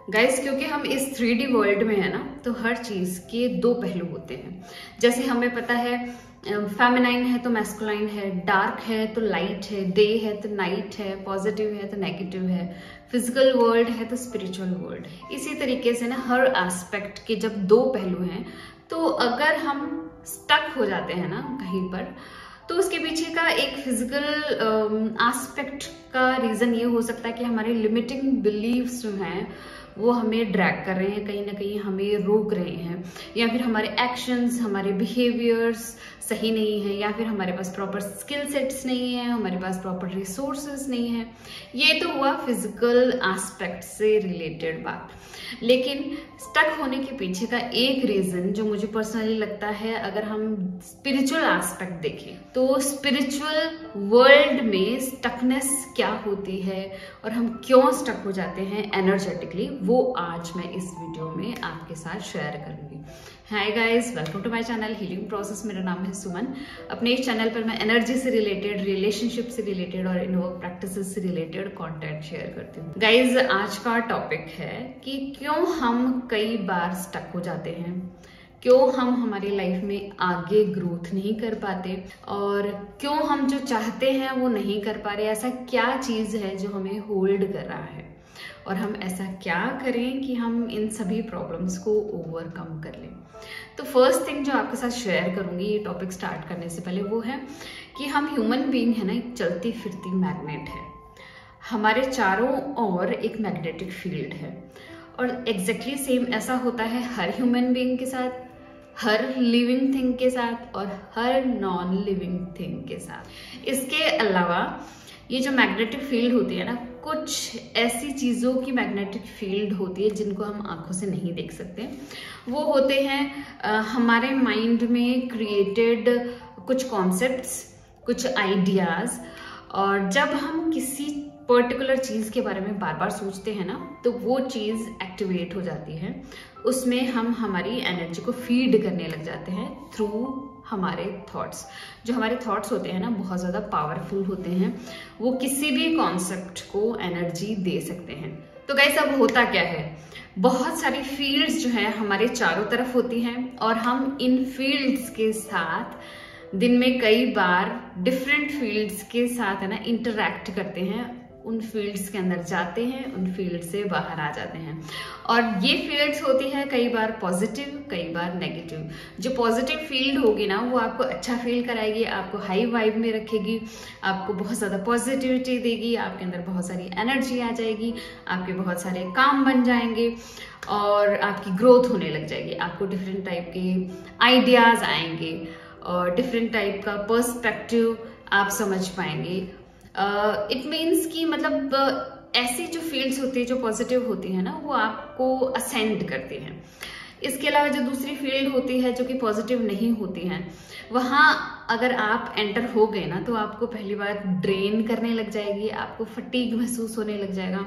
Guys, क्योंकि हम इस 3D वर्ल्ड में है ना, तो हर चीज के दो पहलू होते हैं। जैसे हमें पता है फेमिनाइन है तो मैस्कुलाइन है, डार्क है तो लाइट है, डे है तो नाइट है, पॉजिटिव है तो नेगेटिव है, फिजिकल वर्ल्ड है तो स्पिरिचुअल वर्ल्ड है। इसी तरीके से ना हर एस्पेक्ट के जब दो पहलू हैं, तो अगर हम स्टक हो जाते हैं ना कहीं पर, तो उसके पीछे का एक फिजिकल एस्पेक्ट का रीजन ये हो सकता है कि हमारे लिमिटिंग बिलीव्स जो हैं वो हमें ड्रैग कर रहे हैं, कहीं ना कहीं हमें रोक रहे हैं, या फिर हमारे एक्शंस, हमारे बिहेवियर्स सही नहीं है, या फिर हमारे पास प्रॉपर स्किल सेट्स नहीं है, हमारे पास प्रॉपर रिसोर्सेज नहीं है। ये तो हुआ फिजिकल एस्पेक्ट से रिलेटेड बात। लेकिन स्टक होने के पीछे का एक रीजन जो मुझे पर्सनली लगता है, अगर हम स्पिरिचुअल एस्पेक्ट देखें तो स्पिरिचुअल वर्ल्ड में स्टकनेस क्या होती है और हम क्यों स्टक हो जाते हैं एनर्जेटिकली, वो आज मैं इस वीडियो में आपके साथ शेयर करूंगी। Hi guys, welcome to my channel healing process. मेरा नाम है सुमन। अपने इस चैनल पर मैं एनर्जी से रिलेटेड, रिलेशनशिप से रिलेटेड और इनवर्क प्रैक्टिसेस से रिलेटेड कंटेंट शेयर करती हूँ। गाइस, आज का टॉपिक है कि क्यों हम कई बार स्टक हो जाते हैं, क्यों हम हमारी लाइफ में आगे ग्रोथ नहीं कर पाते, और क्यों हम जो चाहते हैं वो नहीं कर पा रहे। ऐसा क्या चीज है जो हमें होल्ड कर रहा है, और हम ऐसा क्या करें कि हम इन सभी प्रॉब्लम्स को ओवरकम कर लें। तो फर्स्ट थिंग जो आपके साथ शेयर करूंगी ये टॉपिक स्टार्ट करने से पहले, वो है कि हम ह्यूमन बीइंग है ना, एक चलती फिरती मैग्नेट है। हमारे चारों ओर एक मैग्नेटिक फील्ड है, और एग्जैक्टली सेम ऐसा होता है हर ह्यूमन बीइंग के साथ, हर लिविंग थिंग के साथ और हर नॉन लिविंग थिंग के साथ। इसके अलावा ये जो मैग्नेटिक फील्ड होती है ना, कुछ ऐसी चीज़ों की मैग्नेटिक फील्ड होती है जिनको हम आंखों से नहीं देख सकते। वो होते हैं हमारे माइंड में क्रिएटेड कुछ कॉन्सेप्ट्स, कुछ आइडियाज़, और जब हम किसी पर्टिकुलर चीज़ के बारे में बार बार सोचते हैं ना, तो वो चीज़ एक्टिवेट हो जाती है। उसमें हम हमारी एनर्जी को फीड करने लग जाते हैं थ्रू हमारे थॉट्स। जो हमारे थॉट्स होते हैं ना, बहुत ज़्यादा पावरफुल होते हैं, वो किसी भी कॉन्सेप्ट को एनर्जी दे सकते हैं। तो गाइस, अब होता क्या है, बहुत सारी फील्ड्स जो है हमारे चारों तरफ होती हैं, और हम इन फील्ड्स के साथ दिन में कई बार डिफरेंट फील्ड्स के साथ है ना इंटरैक्ट करते हैं। उन फील्ड्स के अंदर जाते हैं, उन फील्ड से बाहर आ जाते हैं, और ये फील्ड्स होती है कई बार पॉजिटिव, कई बार नेगेटिव। जो पॉजिटिव फील्ड होगी ना, वो आपको अच्छा फील कराएगी, आपको हाई वाइब में रखेगी, आपको बहुत ज़्यादा पॉजिटिविटी देगी, आपके अंदर बहुत सारी एनर्जी आ जाएगी, आपके बहुत सारे काम बन जाएंगे और आपकी ग्रोथ होने लग जाएगी। आपको डिफरेंट टाइप के आइडियाज़ आएंगे और डिफरेंट टाइप का पर्सपेक्टिव आप समझ पाएंगे। इट मीन्स कि मतलब ऐसी जो फील्ड्स होती है जो पॉजिटिव होती है ना, वो आपको असेंड करती हैं। इसके अलावा जो दूसरी फील्ड होती है जो कि पॉजिटिव नहीं होती हैं, वहाँ अगर आप एंटर हो गए ना, तो आपको पहली बार ड्रेन करने लग जाएगी, आपको फटीग महसूस होने लग जाएगा,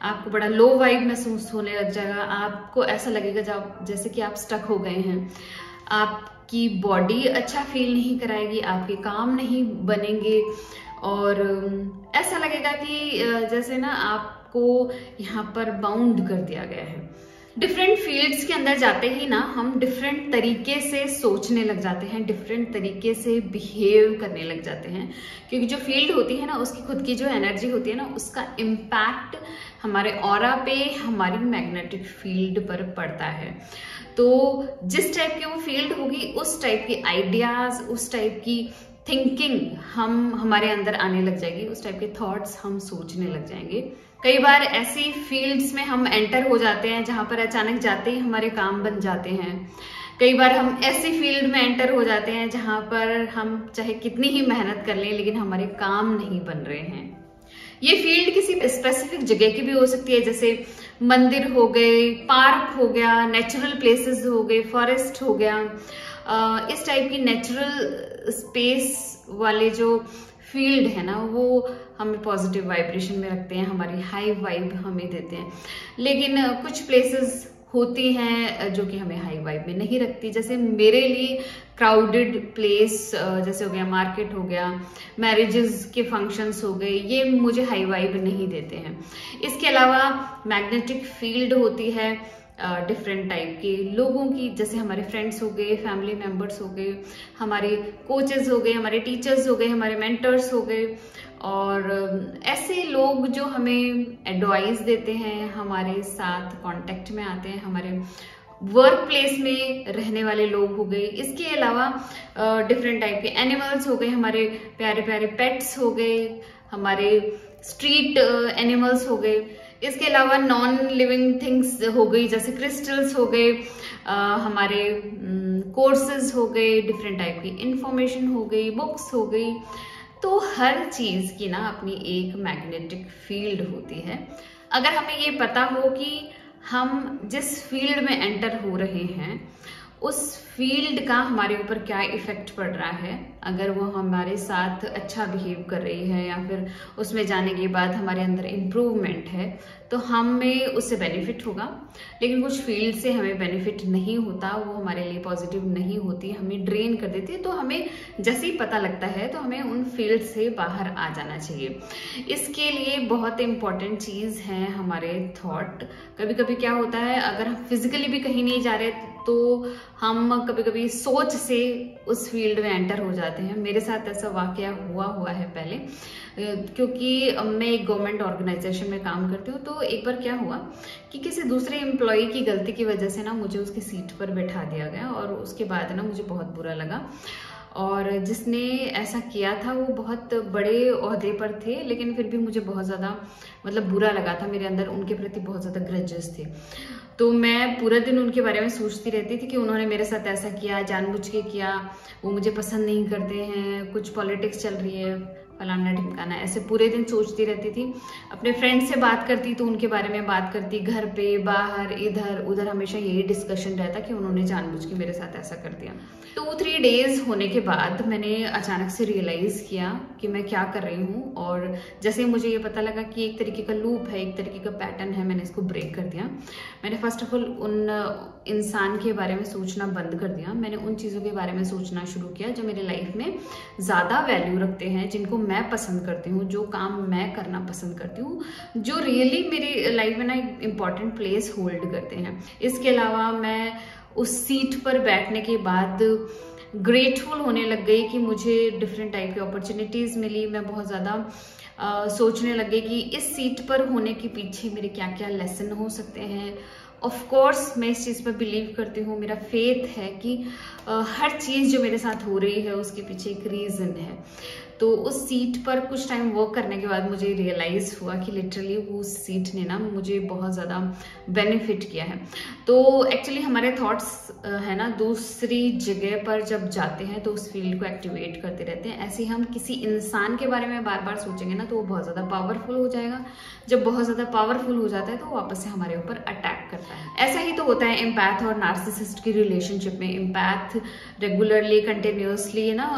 आपको बड़ा लो वाइब महसूस होने लग जाएगा, आपको ऐसा लगेगा जैसे कि आप स्टक हो गए हैं। आपकी बॉडी अच्छा फील नहीं कराएगी, आपके काम नहीं बनेंगे, और ऐसा लगेगा कि जैसे ना आपको यहाँ पर बाउंड कर दिया गया है। डिफरेंट फील्ड्स के अंदर जाते ही ना हम डिफरेंट तरीके से सोचने लग जाते हैं, डिफरेंट तरीके से बिहेव करने लग जाते हैं, क्योंकि जो फील्ड होती है ना, उसकी खुद की जो एनर्जी होती है ना, उसका इम्पैक्ट हमारे ऑरा पे, हमारी मैग्नेटिक फील्ड पर पड़ता है। तो जिस टाइप की वो फील्ड होगी, उस टाइप की आइडियाज, उस टाइप की थिंकिंग हमारे अंदर आने लग जाएगी, उस टाइप के थॉट्स हम सोचने लग जाएंगे। कई बार ऐसी फील्ड्स में हम एंटर हो जाते हैं जहां पर अचानक जाते ही हमारे काम बन जाते हैं। कई बार हम ऐसी फील्ड में एंटर हो जाते हैं जहां पर हम चाहे कितनी ही मेहनत कर लें, लेकिन हमारे काम नहीं बन रहे हैं। ये फील्ड किसी स्पेसिफिक जगह की भी हो सकती है, जैसे मंदिर हो गए, पार्क हो गया, नेचुरल प्लेसेस हो गए, फॉरेस्ट हो गया। इस टाइप की नेचुरल स्पेस वाले जो फील्ड है ना, वो हमें पॉजिटिव वाइब्रेशन में रखते हैं, हमारी हाई वाइब हमें देते हैं। लेकिन कुछ प्लेसेस होती हैं जो कि हमें हाई वाइब में नहीं रखती। जैसे मेरे लिए क्राउडेड प्लेस जैसे हो गया मार्केट हो गया, मैरिजेस के फंक्शंस हो गए, ये मुझे हाई वाइब नहीं देते हैं। इसके अलावा मैग्नेटिक फील्ड होती है डिफरेंट टाइप के लोगों की, जैसे हमारे फ्रेंड्स हो गए, फैमिली मेंबर्स हो गए, हमारे कोचेस हो गए, हमारे टीचर्स हो गए, हमारे मेंटर्स हो गए, और ऐसे लोग जो हमें एडवाइस देते हैं, हमारे साथ कांटेक्ट में आते हैं, हमारे वर्क प्लेस में रहने वाले लोग हो गए। इसके अलावा डिफरेंट टाइप के एनिमल्स हो गए, हमारे प्यारे प्यारे पेट्स हो गए, हमारे स्ट्रीट एनिमल्स हो गए। इसके अलावा नॉन लिविंग थिंग्स हो गई, जैसे क्रिस्टल्स हो गए, हमारे कोर्सेज हो गए, डिफरेंट टाइप की इंफॉर्मेशन हो गई, बुक्स हो गई। तो हर चीज की ना अपनी एक मैग्नेटिक फील्ड होती है। अगर हमें ये पता हो कि हम जिस फील्ड में एंटर हो रहे हैं उस फील्ड का हमारे ऊपर क्या इफेक्ट पड़ रहा है, अगर वो हमारे साथ अच्छा बिहेव कर रही है या फिर उसमें जाने के बाद हमारे अंदर इम्प्रूवमेंट है, तो हमें उससे बेनिफिट होगा। लेकिन कुछ फील्ड से हमें बेनिफिट नहीं होता, वो हमारे लिए पॉजिटिव नहीं होती, हमें ड्रेन कर देती है। तो हमें जैसे ही पता लगता है तो हमें उन फील्ड से बाहर आ जाना चाहिए। इसके लिए बहुत इंपॉर्टेंट चीज़ है हमारे थॉट। कभी कभी क्या होता है, अगर हम फिजिकली भी कहीं नहीं जा रहे तो हम कभी कभी सोच से उस फील्ड में एंटर हो जाते हैं। मेरे साथ ऐसा वाकया हुआ है पहले, क्योंकि मैं एक गवर्नमेंट ऑर्गेनाइजेशन में काम करती हूँ। तो एक बार क्या हुआ कि किसी दूसरे एम्प्लॉय की गलती की वजह से ना मुझे उसकी सीट पर बैठा दिया गया, और उसके बाद ना मुझे बहुत बुरा लगा। और जिसने ऐसा किया था वो बहुत बड़े ओहदे पर थे, लेकिन फिर भी मुझे बहुत ज़्यादा मतलब बुरा लगा था। मेरे अंदर उनके प्रति बहुत ज़्यादा ग्रजेस थे। तो मैं पूरा दिन उनके बारे में सोचती रहती थी कि उन्होंने मेरे साथ ऐसा किया, जानबूझ के किया, वो मुझे पसंद नहीं करते हैं, कुछ पॉलिटिक्स चल रही है, फलाना ढिमकाना, ऐसे पूरे दिन सोचती रहती थी। अपने फ्रेंड से बात करती तो उनके बारे में बात करती, घर पे बाहर इधर उधर हमेशा यही डिस्कशन रहता कि उन्होंने जानबूझ के मेरे साथ ऐसा कर दिया। 2-3 डेज होने के बाद मैंने अचानक से रियलाइज किया कि मैं क्या कर रही हूँ, और जैसे मुझे ये पता लगा कि एक तरीके का लूप है, एक तरीके का पैटर्न है, मैंने इसको ब्रेक कर दिया। मैंने फर्स्ट ऑफ ऑल उन इंसान के बारे में सोचना बंद कर दिया। मैंने उन चीज़ों के बारे में सोचना शुरू किया जो मेरी लाइफ में ज़्यादा वैल्यू रखते हैं, जिनको मैं पसंद करती हूँ, जो काम मैं करना पसंद करती हूँ, जो रियली मेरी लाइफ में ना एक इम्पॉर्टेंट प्लेस होल्ड करते हैं। इसके अलावा मैं उस सीट पर बैठने के बाद ग्रेटफुल होने लग गई कि मुझे डिफरेंट टाइप की अपॉर्चुनिटीज़ मिली। मैं बहुत ज़्यादा सोचने लग गई कि इस सीट पर होने के पीछे मेरे क्या क्या लेसन हो सकते हैं। ऑफ कोर्स मैं इस चीज़ पर बिलीव करती हूँ, मेरा फेथ है कि हर चीज़ जो मेरे साथ हो रही है उसके पीछे एक रीज़न है। तो उस सीट पर कुछ टाइम वर्क करने के बाद मुझे रियलाइज़ हुआ कि लिटरली वो सीट ने ना मुझे बहुत ज़्यादा बेनिफिट किया है। तो एक्चुअली हमारे थॉट्स है ना दूसरी जगह पर जब जाते हैं तो उस फील्ड को एक्टिवेट करते रहते हैं। ऐसे ही हम किसी इंसान के बारे में बार बार सोचेंगे ना तो वो बहुत ज़्यादा पावरफुल हो जाएगा। जब बहुत ज़्यादा पावरफुल हो जाता है तो वापस से हमारे ऊपर अटैक करता है। ऐसा ही तो होता है एम्पैथ और नार्सिसिस्ट की रिलेशनशिप में। एम्पैथ रेगुलरली कंटिन्यूसली ना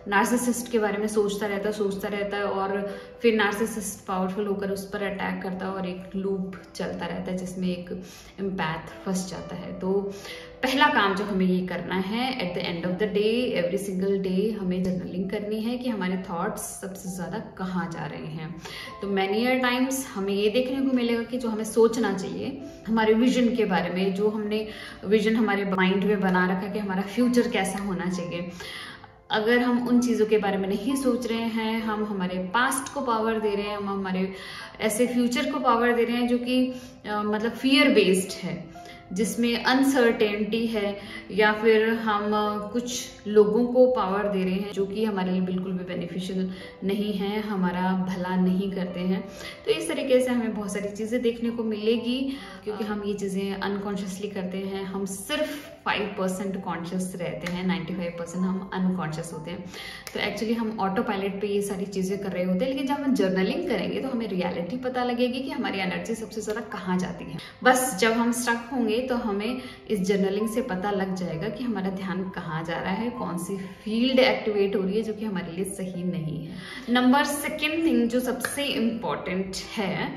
नार्सिसिस्ट के बारे में सोचता रहता है और फिर नार्सिसिस्ट पावरफुल होकर उस पर अटैक करता है और एक लूप चलता रहता है जिसमें एक एम्पैथ फंस जाता है। तो पहला काम जो हमें ये करना है, at the end of the day, every single day हमें जर्नलिंग करनी है कि हमारे थॉट्स सबसे ज़्यादा कहाँ जा रहे हैं। तो मैनी टाइम्स हमें ये देखने को मिलेगा कि जो हमें सोचना चाहिए हमारे विजन के बारे में, जो हमने विजन हमारे माइंड में बना रखा कि हमारा फ्यूचर कैसा होना चाहिए, अगर हम उन चीज़ों के बारे में नहीं सोच रहे हैं, हम हमारे पास्ट को पावर दे रहे हैं, हम हमारे ऐसे फ्यूचर को पावर दे रहे हैं जो कि मतलब फियर बेस्ड है, जिसमें अनसर्टेनिटी है, या फिर हम कुछ लोगों को पावर दे रहे हैं जो कि हमारे लिए बिल्कुल भी बेनिफिशियल नहीं है, हमारा भला नहीं करते हैं। तो इस तरीके से हमें बहुत सारी चीज़ें देखने को मिलेगी क्योंकि हम ये चीज़ें अनकॉन्शियसली करते हैं। हम सिर्फ 5% कॉन्शियस रहते हैं, 95% हम अनकॉन्शियस होते हैं। तो एक्चुअली हम ऑटो पायलट पे ये सारी चीज़ें कर रहे होते हैं, लेकिन जब हम जर्नलिंग करेंगे तो हमें रियलिटी पता लगेगी कि हमारी एनर्जी सबसे ज़्यादा कहाँ जाती है। बस जब हम स्टक होंगे तो हमें इस जर्नलिंग से पता लग जाएगा कि हमारा ध्यान कहाँ जा रहा है, कौन सी फील्ड एक्टिवेट हो रही है जो कि हमारे लिए सही नहीं है। नंबर सेकेंड थिंग जो सबसे इम्पॉर्टेंट है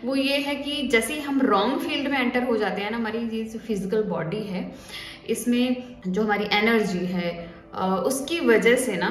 वो ये है कि जैसे ही हम रॉन्ग फील्ड में एंटर हो जाते हैं ना, हमारी ये जो फिजिकल बॉडी है इसमें जो हमारी एनर्जी है उसकी वजह से ना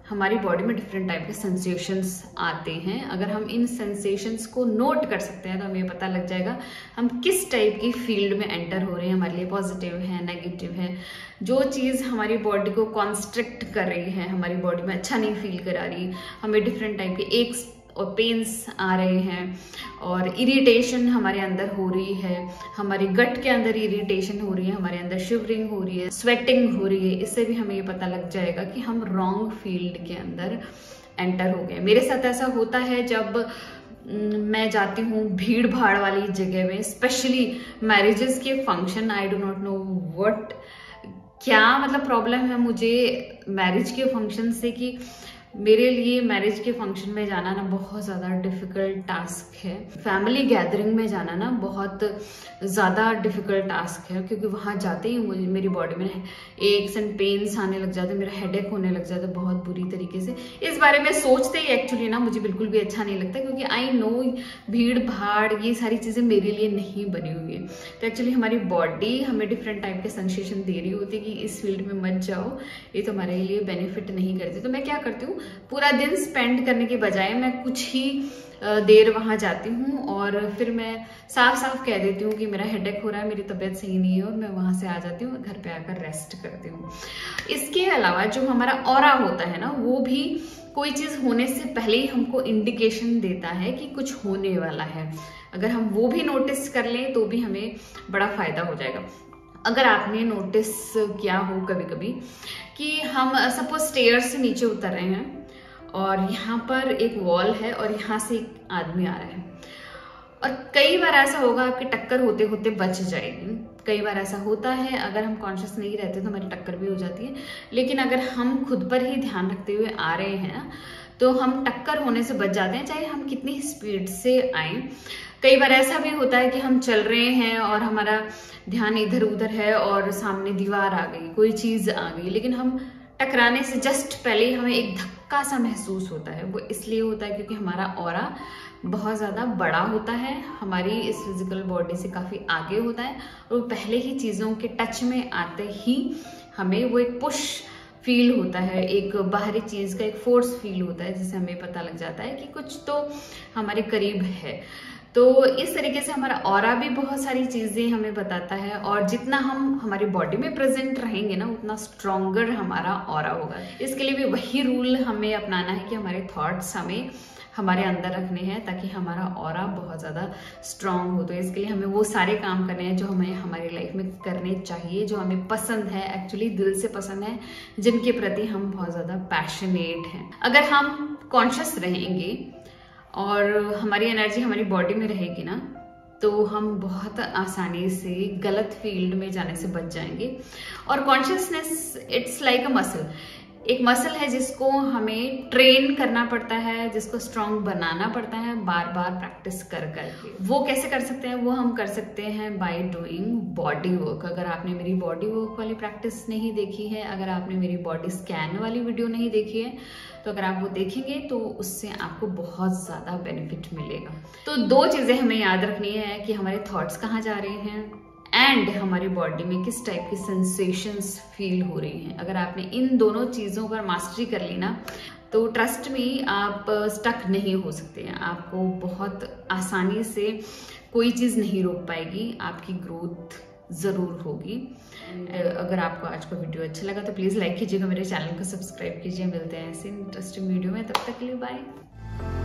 हमारी बॉडी में डिफरेंट टाइप के सेंसेशंस आते हैं। अगर हम इन सेंसेशंस को नोट कर सकते हैं तो हमें पता लग जाएगा हम किस टाइप की फील्ड में एंटर हो रहे हैं, हमारे लिए पॉजिटिव है, नेगेटिव है। जो चीज़ हमारी बॉडी को कॉन्स्ट्रिक्ट कर रही है, हमारी बॉडी में अच्छा नहीं फील करा रही, हमें डिफरेंट टाइप के एक्स और पेन्स आ रहे हैं और इरिटेशन हमारे अंदर हो रही है, हमारी गट के अंदर इरिटेशन हो रही है, हमारे अंदर शिवरिंग हो रही है, स्वेटिंग हो रही है, इससे भी हमें ये पता लग जाएगा कि हम रॉन्ग फील्ड के अंदर एंटर हो गए। मेरे साथ ऐसा होता है जब मैं जाती हूँ भीड़ भाड़ वाली जगह में, स्पेशली मैरिजेस के function. I do not know what, क्या मतलब प्रॉब्लम है मुझे मैरिज के फंक्शन से कि मेरे लिए मैरिज के फंक्शन में जाना ना बहुत ज़्यादा डिफ़िकल्ट टास्क है। फैमिली गैदरिंग में जाना ना बहुत ज़्यादा डिफ़िकल्ट टास्क है, क्योंकि वहाँ जाते ही मुझे मेरी बॉडी में एक्स एंड पेन्स आने लग जाते, मेरा हेडेक होने लग जाता बहुत बुरी तरीके से। इस बारे में सोचते ही एक्चुअली ना मुझे बिल्कुल भी अच्छा नहीं लगता, क्योंकि आई नो भीड़ भाड़ ये सारी चीज़ें मेरे लिए नहीं बनी हुई है। तो एक्चुअली हमारी बॉडी हमें डिफरेंट टाइप के सेंसेशन दे रही होती है कि इस फील्ड में मत जाओ, ये तुम्हारे लिए बेनिफिट नहीं करती। तो मैं क्या करती हूँ, पूरा दिन स्पेंड करने के बजाय मैं कुछ ही देर वहां जाती हूँ और फिर मैं साफ साफ कह देती हूँ कि मेरा हेडेक हो रहा है, मेरी तबीयत सही नहीं है, और मैं वहां से आ जाती हूँ, घर पे आकर रेस्ट करती हूँ। इसके अलावा जो हमारा ऑरा होता है ना, वो भी कोई चीज होने से पहले ही हमको इंडिकेशन देता है कि कुछ होने वाला है। अगर हम वो भी नोटिस कर लें तो भी हमें बड़ा फायदा हो जाएगा। अगर आपने नोटिस किया हो कभी कभी कि हम सपोज स्टेयर से नीचे उतर रहे हैं और यहाँ पर एक वॉल है और यहाँ से एक आदमी आ रहा है, और कई बार ऐसा होगा आपकी टक्कर होते होते बच जाएगी। कई बार ऐसा होता है, अगर हम कॉन्शियस नहीं रहते तो हमारी टक्कर भी हो जाती है। लेकिन अगर हम खुद पर ही ध्यान रखते हुए आ रहे हैं ना, तो हम टक्कर होने से बच जाते हैं, चाहे हम कितनी स्पीड से आए। कई बार ऐसा भी होता है कि हम चल रहे हैं और हमारा ध्यान इधर उधर है और सामने दीवार आ गई, कोई चीज आ गई, लेकिन हम टकराने से जस्ट पहले हमें एक धक्का सा महसूस होता है। वो इसलिए होता है क्योंकि हमारा ऑरा बहुत ज़्यादा बड़ा होता है, हमारी इस फिजिकल बॉडी से काफ़ी आगे होता है, और पहले ही चीज़ों के टच में आते ही हमें वो एक पुश फील होता है, एक बाहरी चीज़ का एक फोर्स फील होता है, जिससे हमें पता लग जाता है कि कुछ तो हमारे करीब है। तो इस तरीके से हमारा ऑरा भी बहुत सारी चीज़ें हमें बताता है, और जितना हम हमारी बॉडी में प्रेजेंट रहेंगे ना, उतना स्ट्रॉन्गर हमारा ऑरा होगा। इसके लिए भी वही रूल हमें अपनाना है कि हमारे थॉट्स हमें हमारे अंदर रखने हैं, ताकि हमारा ऑरा बहुत ज़्यादा स्ट्रांग हो। तो इसके लिए हमें वो सारे काम करने हैं जो हमें हमारी लाइफ में करने चाहिए, जो हमें पसंद है, एक्चुअली दिल से पसंद है, जिनके प्रति हम बहुत ज़्यादा पैशनेट हैं। अगर हम कॉन्शियस रहेंगे और हमारी एनर्जी हमारी बॉडी में रहेगी ना, तो हम बहुत आसानी से गलत फील्ड में जाने से बच जाएंगे। और consciousness it's like a muscle, एक मसल है जिसको हमें ट्रेन करना पड़ता है, जिसको स्ट्रांग बनाना पड़ता है बार बार प्रैक्टिस कर करके। वो कैसे कर सकते हैं? वो हम कर सकते हैं बाय डूइंग बॉडी वर्क। अगर आपने मेरी बॉडी वर्क वाली प्रैक्टिस नहीं देखी है, अगर आपने मेरी बॉडी स्कैन वाली वीडियो नहीं देखी है, तो अगर आप वो देखेंगे तो उससे आपको बहुत ज़्यादा बेनिफिट मिलेगा। तो दो चीज़ें हमें याद रखनी है कि हमारे थॉट्स कहाँ जा रहे हैं एंड हमारी बॉडी में किस टाइप की सेंसेशंस फील हो रही हैं। अगर आपने इन दोनों चीज़ों पर मास्टरी कर ली ना, तो ट्रस्ट में आप स्टक नहीं हो सकते हैं। आपको बहुत आसानी से कोई चीज़ नहीं रोक पाएगी, आपकी ग्रोथ ज़रूर होगी। अगर आपको आज का वीडियो अच्छा लगा तो प्लीज़ लाइक कीजिएगा, मेरे चैनल को सब्सक्राइब कीजिए। मिलते हैं ऐसे इंटरेस्टिंग वीडियो में, तब तक के लिए बाय।